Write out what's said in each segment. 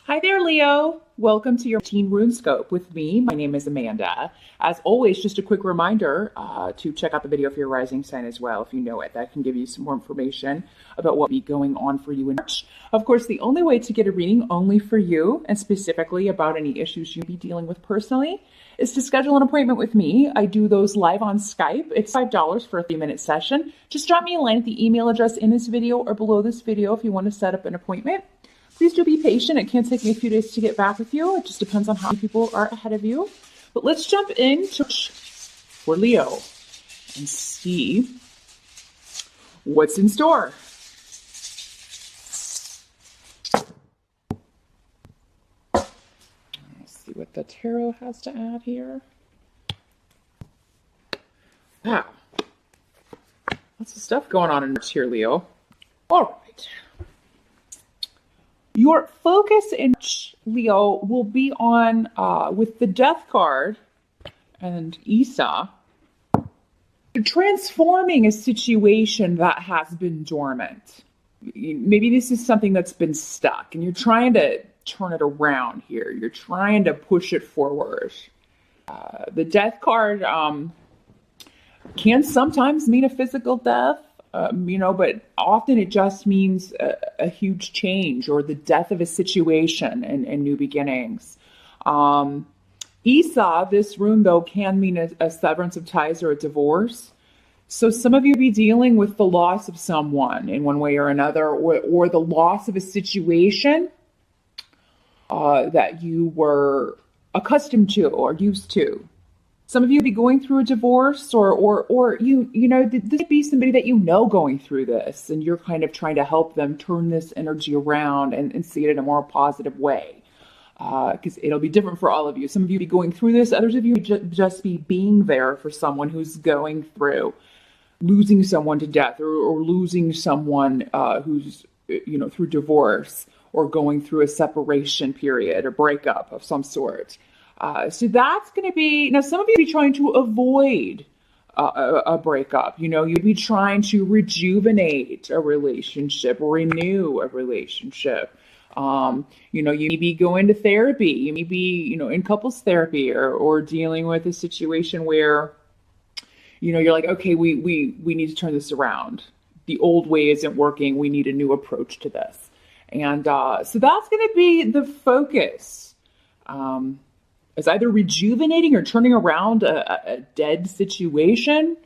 Hi there, Leo. Welcome to your Teen RuneScope with me. My name is Amanda. As always, just a quick reminder to check out the video for your rising sign as well, if you know it. That can give you some more information about what will be going on for you in March. Of course, the only way to get a reading only for you, and specifically about any issues you'll be dealing with personally, is to schedule an appointment with me. I do those live on Skype. It's $5 for a 3-minute session. Just drop me a line at the email address in this video or below this video if you want to set up an appointment. Please do be patient. It can take me a few days to get back with you. It just depends on how many people are ahead of you. But let's jump into for Leo and see what's in store. Let's see what the tarot has to add here. Wow. Lots of stuff going on in March here, Leo. All right. Your focus in Leo will be on, with the Death card and Isa, transforming a situation that has been dormant. Maybe this is something that's been stuck and you're trying to turn it around here. You're trying to push it forward. The Death card can sometimes mean a physical death. But often it just means a huge change or the death of a situation and new beginnings. Isa, this rune, though, can mean a severance of ties or a divorce. So some of you will be dealing with the loss of someone in one way or another, or the loss of a situation that you were accustomed to or used to. Some of you will be going through a divorce or this could be somebody that you know going through this and you're kind of trying to help them turn this energy around and see it in a more positive way. Because it'll be different for all of you. Some of you will be going through this. Others of you just be being there for someone who's going through losing someone to death or losing someone who's, through divorce or going through a separation period or breakup of some sort. So that's going to be, now some of you will be trying to avoid a breakup. You'll be trying to rejuvenate a relationship, renew a relationship. You may be going to therapy. You may be, in couples therapy or dealing with a situation where, you're like, okay, we need to turn this around. The old way isn't working. We need a new approach to this. And so that's going to be the focus. It's either rejuvenating or turning around a dead situation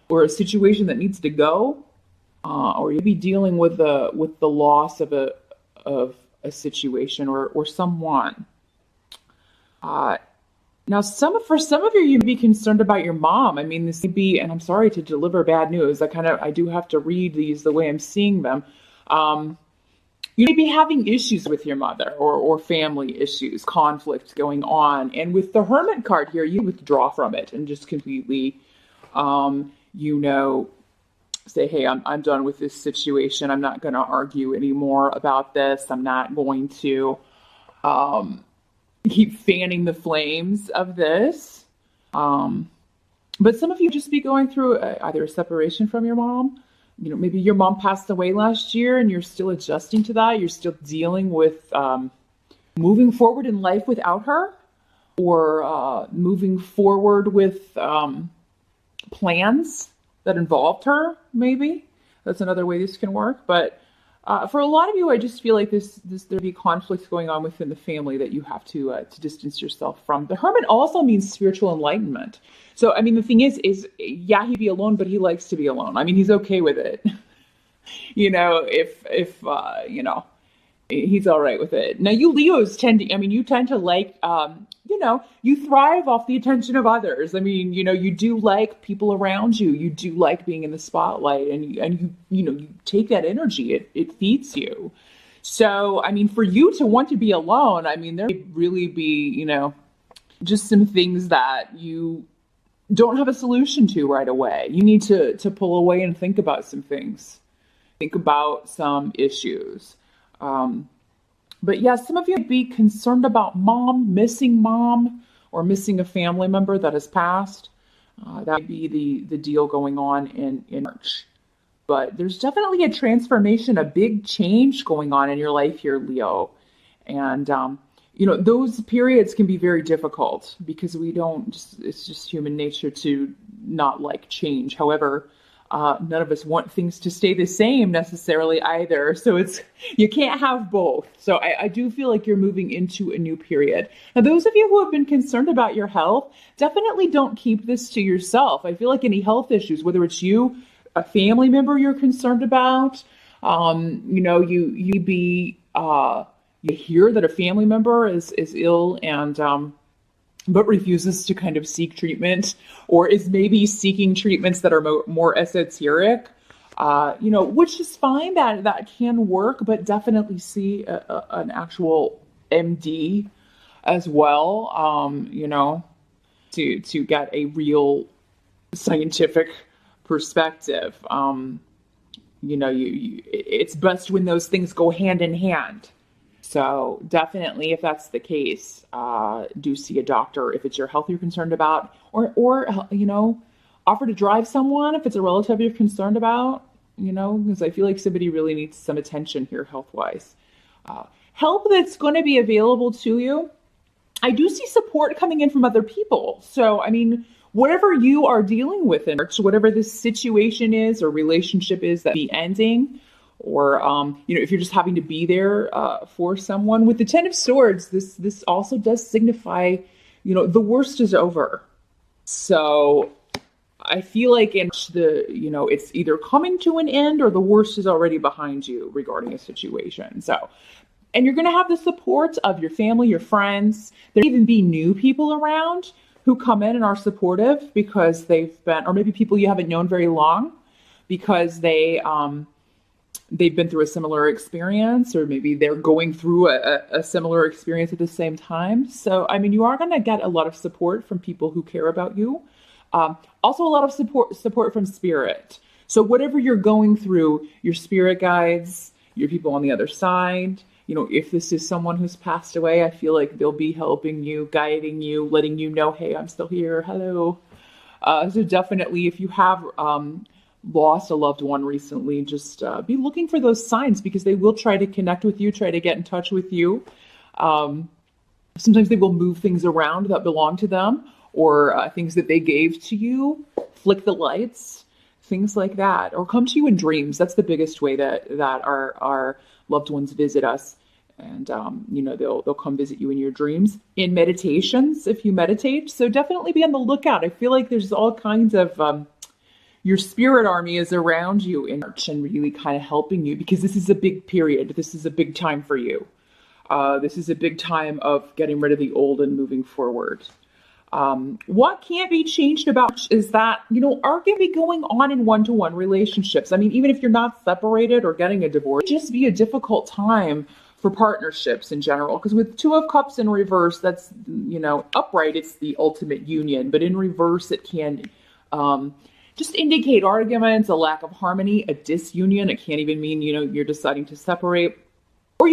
or a situation that needs to go, or you'll be dealing with the loss of a situation or someone. Now, for some of you, you'd be concerned about your mom. I mean, this could be, and I'm sorry to deliver bad news. I do have to read these the way I'm seeing them. You may be having issues with your mother or family issues, conflict going on. And with the Hermit card here, you withdraw from it and just completely, say, hey, I'm done with this situation. I'm not going to argue anymore about this. I'm not going to keep fanning the flames of this. But some of you just be going through either a separation from your mom. Maybe your mom passed away last year and you're still adjusting to that. You're still dealing with moving forward in life without her or moving forward with plans that involved her, maybe. That's another way this can work. But for a lot of you, I just feel like there'll be conflicts going on within the family that you have to distance yourself from. The Hermit also means spiritual enlightenment. So, I mean, the thing is, yeah, he'd be alone, but he likes to be alone. I mean, he's okay with it. He's all right with it. Now, you Leos tend to like, you thrive off the attention of others. I mean, you do like people around you. You do like being in the spotlight and you take that energy. It feeds you. So, I mean, for you to want to be alone, I mean, there may really be, just some things that you don't have a solution to right away. You need to pull away and think about some things. Think about some issues. But yeah, some of you might be concerned about missing mom, or missing a family member that has passed. That would be the deal going on in March. But there's definitely a transformation, a big change going on in your life here, Leo. And, those periods can be very difficult because it's just human nature to not like change. However, none of us want things to stay the same necessarily either. So you can't have both. So I do feel like you're moving into a new period. Now, those of you who have been concerned about your health, definitely don't keep this to yourself. I feel like any health issues, whether it's you, a family member you're concerned about, you hear that a family member is ill and but refuses to kind of seek treatment, or is maybe seeking treatments that are more esoteric, which is fine, that can work, but definitely see an actual MD as well, to get a real scientific perspective. It's best when those things go hand in hand. So definitely, if that's the case, do see a doctor if it's your health you're concerned about, or offer to drive someone if it's a relative you're concerned about, because I feel like somebody really needs some attention here health-wise. Help that's going to be available to you. I do see support coming in from other people. So, whatever you are dealing with in March, whatever this situation is or relationship is that be ending, or, if you're just having to be there for someone. With the Ten of Swords, this also does signify, the worst is over. So I feel like it's either coming to an end or the worst is already behind you regarding a situation. So, and you're going to have the support of your family, your friends. There may even be new people around who come in and are supportive because they've been, or maybe people you haven't known very long because they've been through a similar experience, or maybe they're going through a similar experience at the same time. So, you are going to get a lot of support from people who care about you. Also a lot of support from spirit. So whatever you're going through, your spirit guides, your people on the other side, if this is someone who's passed away, I feel like they'll be helping you, guiding you, letting you know, hey, I'm still here. Hello. So definitely, if you have lost a loved one recently, just be looking for those signs, because they will try to connect with you, try to get in touch with you. Sometimes they will move things around that belong to them, or things that they gave to you, flick the lights, things like that, or come to you in dreams. That's the biggest way that our loved ones visit us. And, they'll come visit you in your dreams, in meditations, if you meditate. So definitely be on the lookout. I feel like there's all kinds of, your spirit army is around you in March and really kind of helping you, because this is a big period. This is a big time for you. This is a big time of getting rid of the old and moving forward. What can't be changed about is that, are going to be going on in one-to-one relationships. Even if you're not separated or getting a divorce, it'd just be a difficult time for partnerships in general. Because with Two of Cups in reverse, that's, upright, it's the ultimate union. But in reverse, it can just indicate arguments, a lack of harmony, a disunion. It can't even mean, you're deciding to separate. Or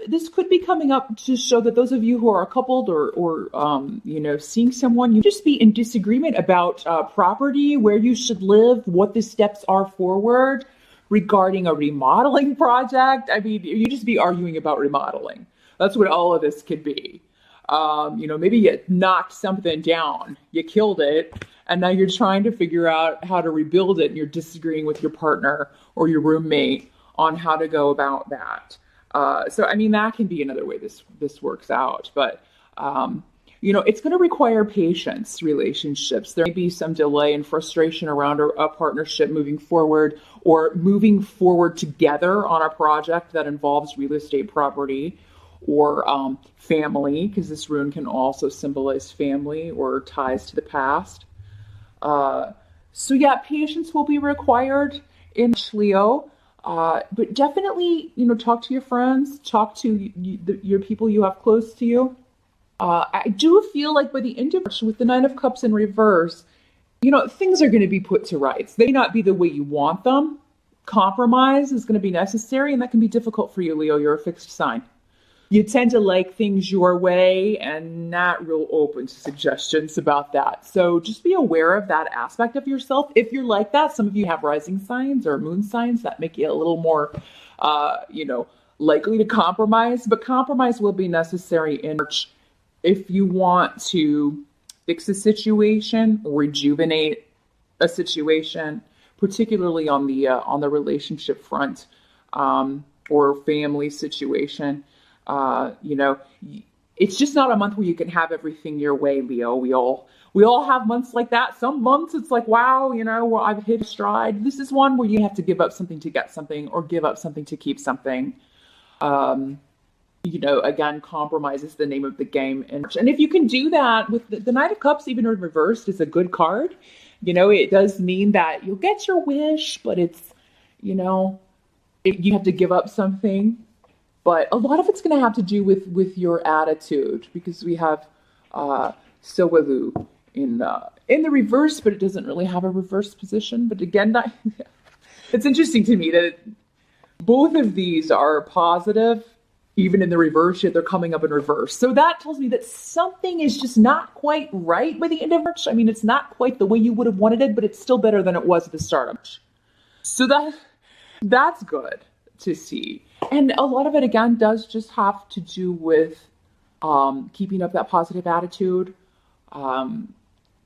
this could be coming up to show that those of you who are coupled or seeing someone, you just be in disagreement about property, where you should live, what the steps are forward regarding a remodeling project. You just be arguing about remodeling. That's what all of this could be. Maybe you knocked something down, you killed it, and now you're trying to figure out how to rebuild it, and you're disagreeing with your partner or your roommate on how to go about that. So that can be another way this works out. But, it's going to require patience, relationships. There may be some delay and frustration around a partnership moving forward, or moving forward together on a project that involves real estate property or family, because this rune can also symbolize family or ties to the past. Patience will be required in Leo. But definitely, talk to your friends, talk to your people you have close to you. I do feel like by the end of March, with the Nine of Cups in reverse, things are going to be put to rights. They may not be the way you want them. Compromise is going to be necessary, and that can be difficult for you, Leo. You're a fixed sign. You tend to like things your way and not real open to suggestions about that. So just be aware of that aspect of yourself. If you're like that, some of you have rising signs or moon signs that make you a little more, likely to compromise, but compromise will be necessary in March if you want to fix a situation, rejuvenate a situation, particularly on the relationship front, or family situation. You know, it's just not a month where you can have everything your way, Leo. We all have months like that. Some months it's like, wow, you know, well, I've hit a stride. This is one where you have to give up something to get something, or give up something to keep something. You know, again, compromise is the name of the game. And if you can do that with the Knight of Cups, even in reversed, is a good card. You know, it does mean that you'll get your wish, but it's, you know, you have to give up something. But a lot of it's going to have to do with your attitude, because we have Sowalu in the reverse, but it doesn't really have a reverse position. But again, it's interesting to me that both of these are positive, even in the reverse, yet they're coming up in reverse. So that tells me that something is just not quite right by the end of March. I mean, it's not quite the way you would have wanted it, but it's still better than it was at the start of March. So that's good to see. And a lot of it, again, does just have to do with keeping up that positive attitude,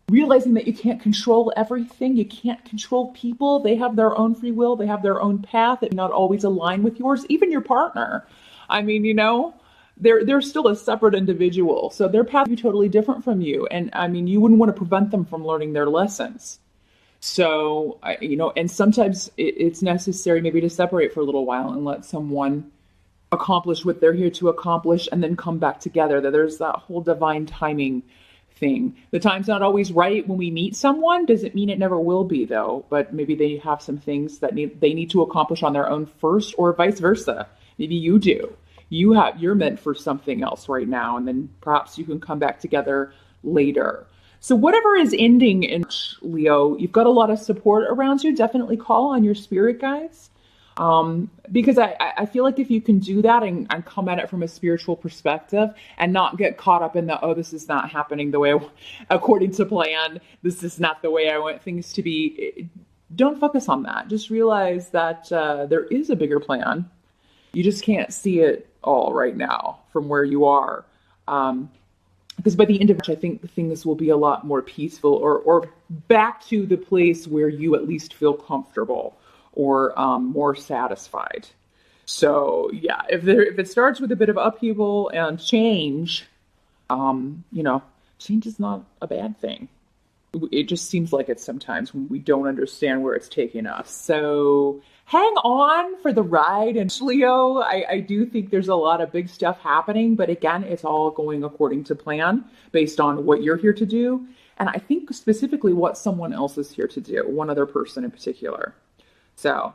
realizing that you can't control everything. You can't control people. They have their own free will. They have their own path. It may not always align with yours, even your partner. I mean, you know, they're still a separate individual. So their path will be totally different from you. And I mean, you wouldn't want to prevent them from learning their lessons. So, you know, and sometimes it's necessary maybe to separate for a little while and let someone accomplish what they're here to accomplish and then come back together. There's that whole divine timing thing. The time's not always right when we meet someone. Doesn't mean it never will be, though. But maybe they have some things that they need to accomplish on their own first, or vice versa. Maybe you do. You're meant for something else right now, and then perhaps you can come back together later. So whatever is ending in Leo, you've got a lot of support around you. Definitely call on your spirit guides. Because I feel like if you can do that and come at it from a spiritual perspective and not get caught up in this is not happening the way, according to plan, this is not the way I want things to be. Don't focus on that. Just realize that there is a bigger plan. You just can't see it all right now from where you are. Because by the end of March, I think things will be a lot more peaceful, or back to the place where you at least feel comfortable, or more satisfied. So yeah, if it starts with a bit of upheaval and change, you know, change is not a bad thing. It just seems like it sometimes when we don't understand where it's taking us. So hang on for the ride. And Leo, I do think there's a lot of big stuff happening, but again, it's all going according to plan based on what you're here to do. And I think specifically what someone else is here to do, one other person in particular. So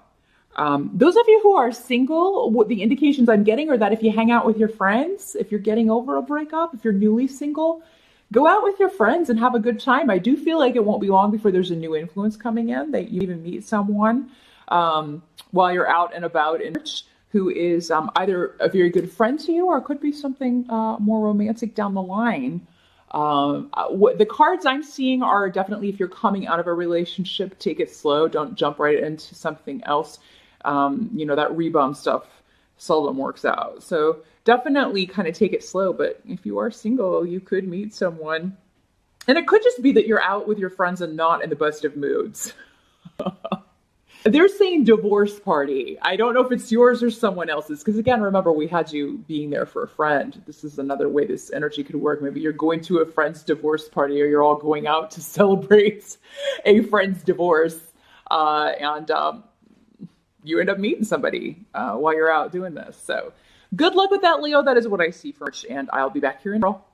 those of you who are single, what the indications I'm getting are that if you hang out with your friends, if you're getting over a breakup, if you're newly single, go out with your friends and have a good time. I do feel like it won't be long before there's a new influence coming in, that you even meet someone while you're out and about in March who is either a very good friend to you, or it could be something more romantic down the line. The cards I'm seeing are definitely, if you're coming out of a relationship, take it slow. Don't jump right into something else. You know, that rebound stuff seldom works out. So definitely kind of take it slow. But if you are single, you could meet someone. And it could just be that you're out with your friends and not in the best of moods. They're saying divorce party. I don't know if it's yours or someone else's. Because again, remember, we had you being there for a friend. This is another way this energy could work. Maybe you're going to a friend's divorce party, or you're all going out to celebrate a friend's divorce. And you end up meeting somebody while you're out doing this. So good luck with that, Leo. That is what I see for March. And I'll be back here in April.